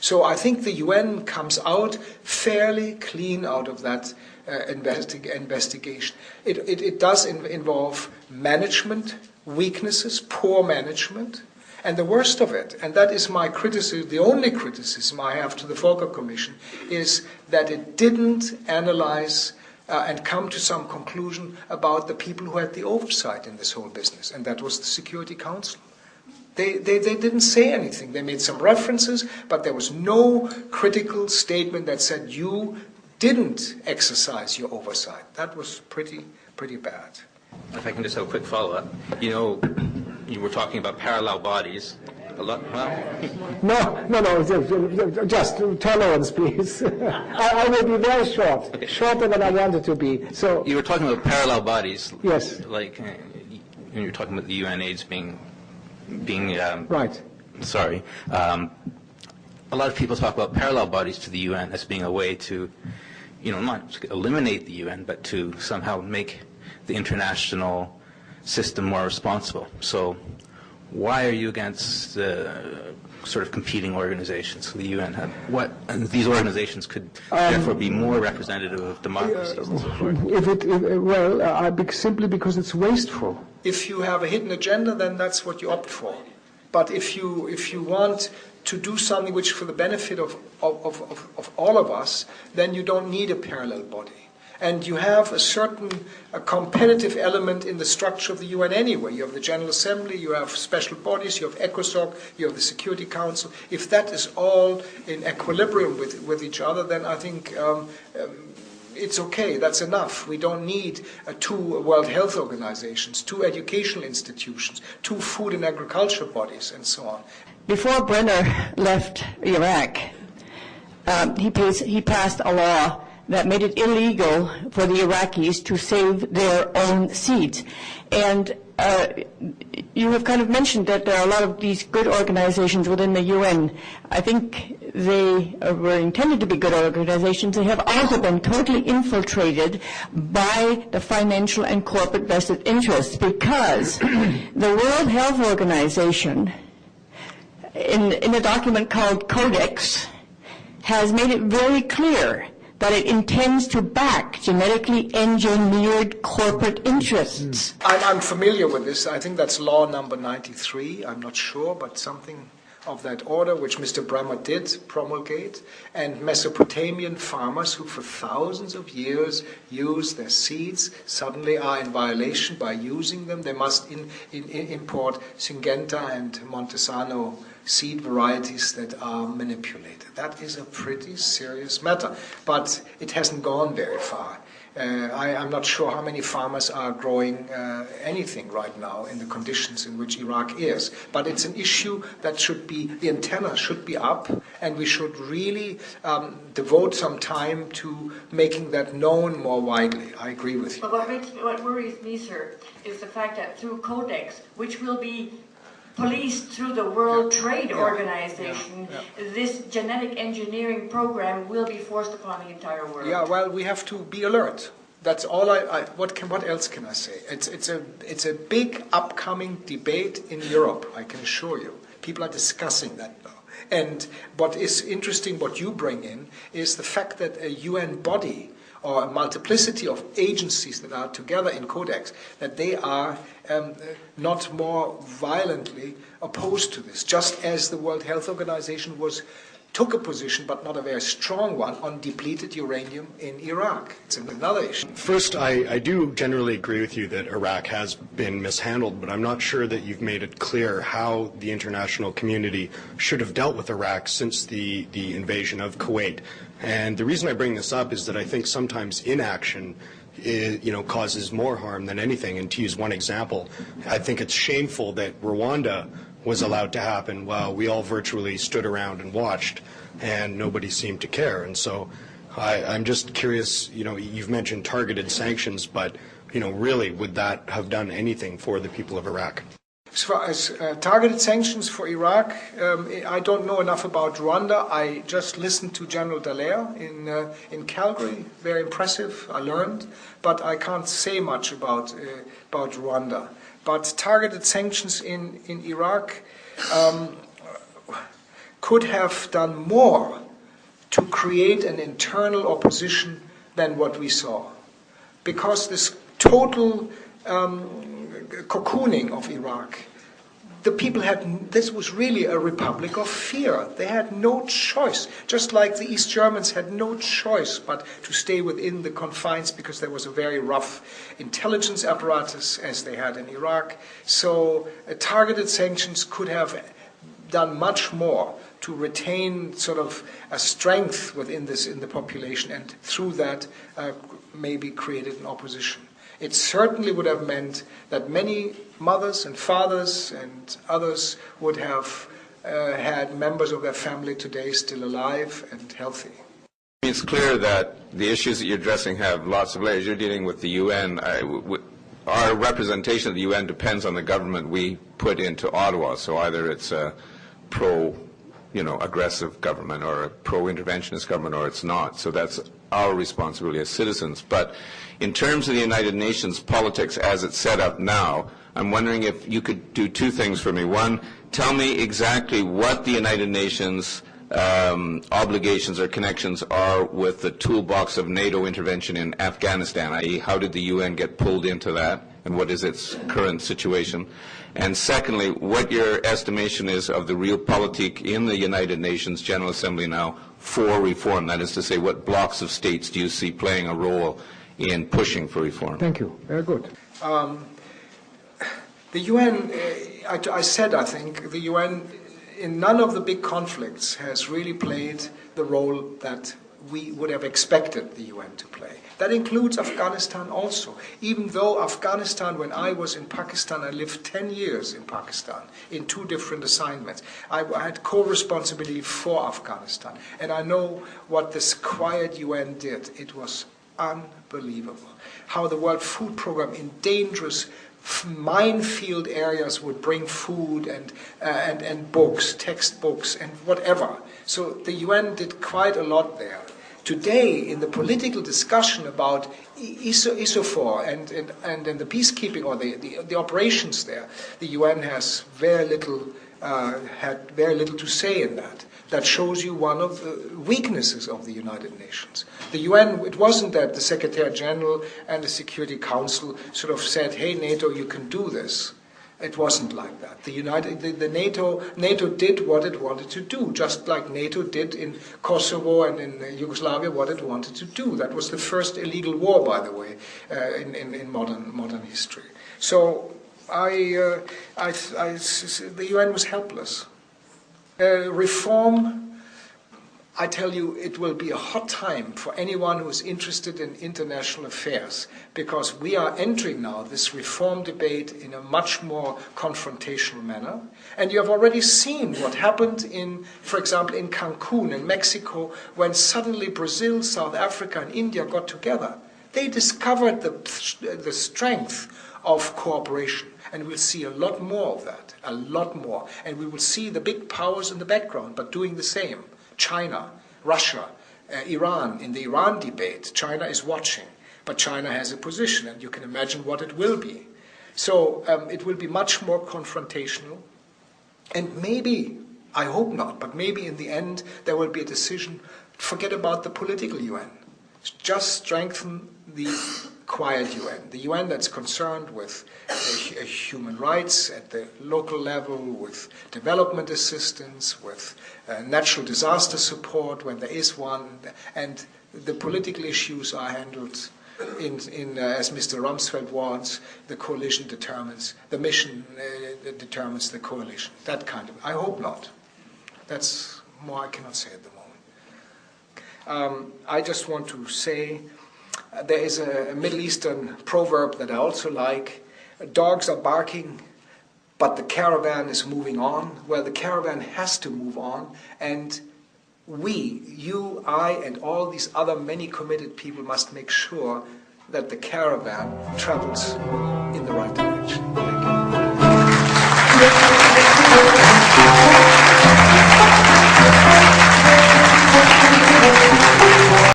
So I think the UN comes out fairly clean out of that investigation. It does involve management weaknesses, poor management, and the worst of it, and that is my criticism, the only criticism I have to the Volcker Commission, is that it didn't analyze and come to some conclusion about the people who had the oversight in this whole business, and that was the Security Council. They didn't say anything. They made some references, but there was no critical statement that said you didn't exercise your oversight. That was pretty bad. If I can just have a quick follow-up. You know, you were talking about parallel bodies. No, just tolerance, please. I will be very short, okay. Shorter than I wanted to be. So you were talking about parallel bodies. Yes. Like you were talking about the UNAIDS being right. Sorry. A lot of people talk about parallel bodies to the UN as being a way to, not eliminate the UN, but to somehow make the international system more responsible. So why are you against sort of competing organizations? The UN, and these organizations could therefore be more representative of democracies and so forth. Simply because it's wasteful. If you have a hidden agenda, then that's what you opt for. But if you want to do something which for the benefit of all of us, then you don't need a parallel body. And you have a certain competitive element in the structure of the UN anyway. You have the General Assembly, you have special bodies, you have ECOSOC, you have the Security Council. If that is all in equilibrium with each other, then I think it's okay, that's enough. We don't need two World Health Organizations, two educational institutions, two food and agriculture bodies, and so on. Before Brenner left Iraq, he passed a law that made it illegal for the Iraqis to save their own seeds. And you have kind of mentioned that there are a lot of these good organizations within the UN. I think they were intended to be good organizations. They have also been totally infiltrated by the financial and corporate vested interests, because the World Health Organization, in a document called Codex, has made it very clear that it intends to back genetically engineered corporate interests. I'm familiar with this. I think that's law number 93. I'm not sure, but something of that order, which Mr. Bremer did promulgate. And Mesopotamian farmers who for thousands of years use their seeds suddenly are in violation by using them. They must import Syngenta and Montesano seed varieties that are manipulated. That is a pretty serious matter, but it hasn't gone very far. I'm not sure how many farmers are growing anything right now in the conditions in which Iraq is, but it's an issue that the antenna should be up, and we should really devote some time to making that known more widely. I agree with you. But what worries me, sir, is the fact that through Codex, which will be policed through the World Trade Organization, this genetic engineering program will be forced upon the entire world. Yeah, well, we have to be alert. That's all. What else can I say? It's a big upcoming debate in Europe, I can assure you. People are discussing that now. And what is interesting, what you bring in, is the fact that a UN body or a multiplicity of agencies that are together in Codex, that they are not more violently opposed to this, just as the World Health Organization took a position, but not a very strong one, on depleted uranium in Iraq. It's another issue. First, I do generally agree with you that Iraq has been mishandled, but I'm not sure that you've made it clear how the international community should have dealt with Iraq since the invasion of Kuwait. And the reason I bring this up is that I think sometimes inaction causes more harm than anything. And to use one example, I think it's shameful that Rwanda was allowed to happen while we all virtually stood around and watched, and nobody seemed to care. And so I'm just curious, you've mentioned targeted sanctions, but, really, would that have done anything for the people of Iraq? As far as targeted sanctions for Iraq, I don't know enough about Rwanda. I just listened to General Dallaire in Calgary. Very impressive, I learned. But I can't say much about Rwanda. But targeted sanctions in Iraq, could have done more to create an internal opposition than what we saw. Because this total cocooning of Iraq, the people this was really a republic of fear. They had no choice, just like the East Germans had no choice but to stay within the confines because there was a very rough intelligence apparatus as they had in Iraq. So targeted sanctions could have done much more to retain sort of a strength within in the population, and through that maybe created an opposition. It certainly would have meant that many mothers and fathers and others would have had members of their family today still alive and healthy. It's clear that the issues that you're addressing have lots of layers. You're dealing with the UN. Our representation of the UN depends on the government we put into Ottawa. So either it's a aggressive government or a pro-interventionist government, or it's not. So that's our responsibility as citizens. But in terms of the United Nations politics as it's set up now, I'm wondering if you could do two things for me. One, tell me exactly what the United Nations obligations or connections are with the toolbox of NATO intervention in Afghanistan, i.e. how did the UN get pulled into that, and what is its current situation? And secondly, what your estimation is of the realpolitik in the United Nations General Assembly now for reform. That is to say, what blocks of states do you see playing a role in pushing for reform? Thank you. Very good. The UN, I think, the UN in none of the big conflicts has really played the role that we would have expected the UN to play. That includes Afghanistan also. Even though Afghanistan, when I was in Pakistan, I lived 10 years in Pakistan in 2 different assignments. I had co-responsibility for Afghanistan. And I know what this quiet UN did. It was unbelievable. How the World Food Programme in dangerous minefield areas would bring food and books, textbooks, and whatever. So the UN did quite a lot there. Today, in the political discussion about ISAFOR and the peacekeeping or the operations there, the UN has had very little to say in that. That shows you one of the weaknesses of the United Nations. The UN, it wasn't that the Secretary General and the Security Council sort of said, hey, NATO, you can do this. It wasn't like that. NATO did what it wanted to do, just like NATO did in Kosovo and in Yugoslavia what it wanted to do. That was the first illegal war, by the way, in modern history. So the UN was helpless. Reform, I tell you, it will be a hot time for anyone who is interested in international affairs, because we are entering now this reform debate in a much more confrontational manner. And you have already seen what happened for example, in Cancun in Mexico, when suddenly Brazil, South Africa, and India got together. They discovered the strength of cooperation. And we'll see a lot more of that, a lot more. And we will see the big powers in the background, but doing the same. China, Russia, Iran. In the Iran debate, China is watching. But China has a position, and you can imagine what it will be. So it will be much more confrontational. And maybe, I hope not, but maybe in the end there will be a decision, forget about the political UN. Just strengthen the quiet UN, the UN that's concerned with human rights at the local level, with development assistance, with natural disaster support when there is one, and the political issues are handled as Mr. Rumsfeld wants. The coalition determines, the mission determines the coalition, that kind of. I hope not. That's more I cannot say at the moment. I just want to say, there is a Middle Eastern proverb that I also like. Dogs are barking, but the caravan is moving on. Well, the caravan has to move on, and we, you, I, and all these other many committed people must make sure that the caravan travels in the right direction. Thank you.